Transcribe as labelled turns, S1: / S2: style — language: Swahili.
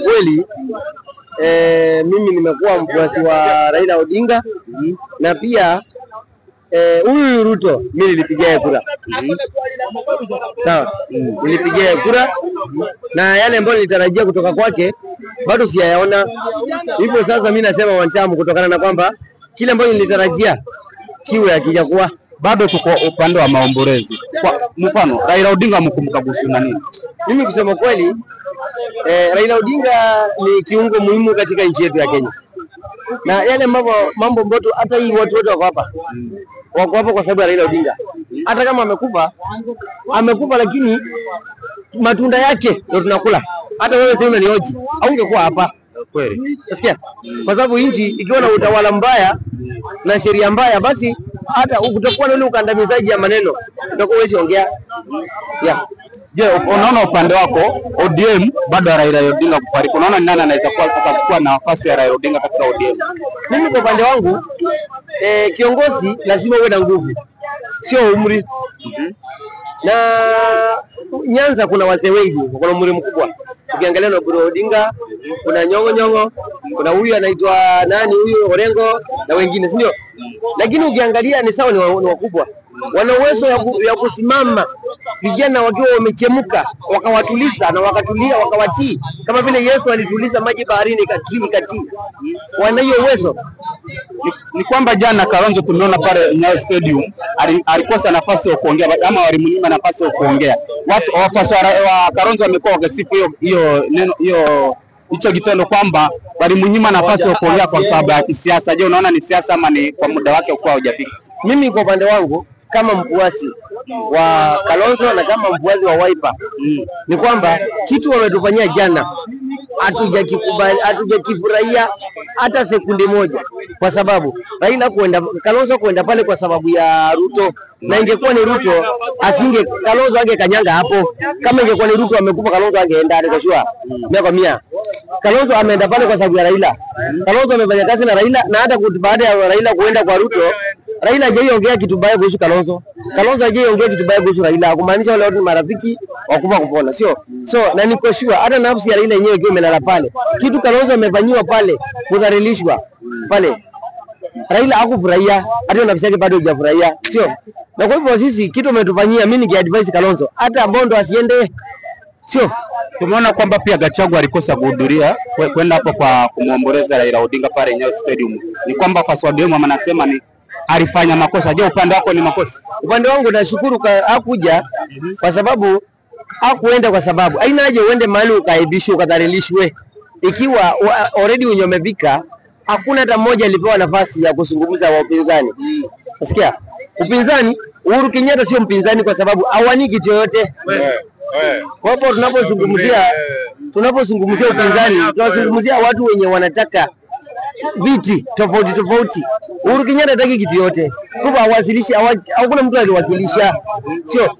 S1: Kweli mimi nimekuwa mfuasi wa Raila Odinga na pia huyu Ruto mimi nilipigia kura. Sawa, nilipigia kura na yale ambayo nilitarajia kutoka kwake bado siyaona. Hivyo sasa mimi nasema wantamu kutokana na kwamba kile ambacho nilitarajia kiwe hakijakuwa.
S2: Bado tuko upande wa maombolezi. Kwa mfano Raila Odinga mkumbuka kuhusu nini?
S1: Mimi kusema kweli Raila Odinga ni kiungo muhimu katika nchi yetu ya Kenya. Na yale mambo ambayo hata hii watu wote wako hapa. Wako hapa kwa sababu ya Raila Odinga. Hata kama amekufa lakini matunda yake ndio tunakula. Hata wewe sasa unanioji au ungekuwa hapa
S2: Kweli.
S1: Nasikia? Kwa sababu nchi ikiwa na utawala mbaya na sheria mbaya basi hata utakuwa na ule ukandamizaji ya maneno. Utakuwa huwezi ongea. Yeah.
S2: Je, unaona upande wako ODM baada ya Raila Odinga kufariki, unaona nani anaweza kuchukua nafasi ya Raila Odinga katika ODM?
S1: Mimi kwa upande wangu kiongozi lazima uwe na nguvu, sio umri. Na Nyanza kuna wazee wengi, kuna umri mkubwa. Ukiangalia na Bro Odinga, kuna Nyong'o, kuna huyu anaitwa nani huyu Orengo na wengine, si ndio? Lakini ukiangalia ni sawa, ni wakubwa. Wana uwezo ya kusimama vijana wakiwa wamechemuka, wakawatuliza na wakatulia, wakawatii kama vile Yesu alituliza maji baharini ikatii. Wana hiyo uwezo.
S2: Ni kwamba jana Kalonzo tumeona pale Nyayo Stadium alikosa nafasi ya kuongea ama walimnyima nafasi ya kuongea. Watu wafuasi wa Kalonzo wamekuwa wakisifu hicho kitendo kwamba walimnyima nafasi ya kuongea kwa sababu ya kisiasa. Je, unaona ni siasa ama ni kwa muda wake kwa hujafika?
S1: Mimi kwa upande wangu kama mfuasi wa Kalonzo na kama mfuasi wa Wiper ni kwamba kitu wametufanyia jana hatujakikubali, hatujakifurahia hata sekunde moja, kwa sababu Kalonzo kuenda pale kwa sababu ya Ruto, na ingekuwa ni Ruto Kalonzo angekanyanga hapo. Kama ingekuwa ni Ruto amekufa, Kalonzo angeenda nikashua miaka 100. Kalonzo ameenda pale kwa sababu ya Raila. Kalonzo amefanya kazi na Raila, na hata baada ya Raila kuenda kwa Ruto, Raila hajaiongea kitu baya kuhusu Kalonzo. Kalonzo hajaiongea kitu baya kuhusu Raila, kumaanisha wale watu ni marafiki wakufa kupona, sio? So na niko sure hata nafsi ya Raila yenyewe ikiwa imelala pale, kitu Kalonzo amefanywa pale, kudhalilishwa pale, Raila hakufurahia, hata nafsi yake bado hajafurahia, sio? Na kwa hivyo sisi kitu umetufanyia, mimi ningeadvise Kalonzo hata Bondo asiende, sio?
S2: Tumeona kwamba pia Gachagua alikosa kuhudhuria kwenda hapo kwa kumuomboleza Raila Odinga pale Nyayo Stadium. Ni kwamba kwa sababu yeye anasema ni alifanya makosa. Je, upande wako ni makosa?
S1: Upande wangu nashukuru hakuja kwa sababu hakuenda, kwa sababu haina haja uende mahali ukaibishwe ukadhalilishwe. Ikiwa already unyomevika, hakuna hata mmoja alipewa nafasi ya kuzungumza wa upinzani. Unasikia? Upinzani, Uhuru Kenyatta sio mpinzani kwa sababu hawani kitu yoyote. Kwa hapo tunapozungumzia upinzani, tunazungumzia watu wenye wanataka viti tofauti. Uhuru Kenyatta hataki kitu yote. Kwa hawasilishi, hakuna mtu aliwakilisha. Sio?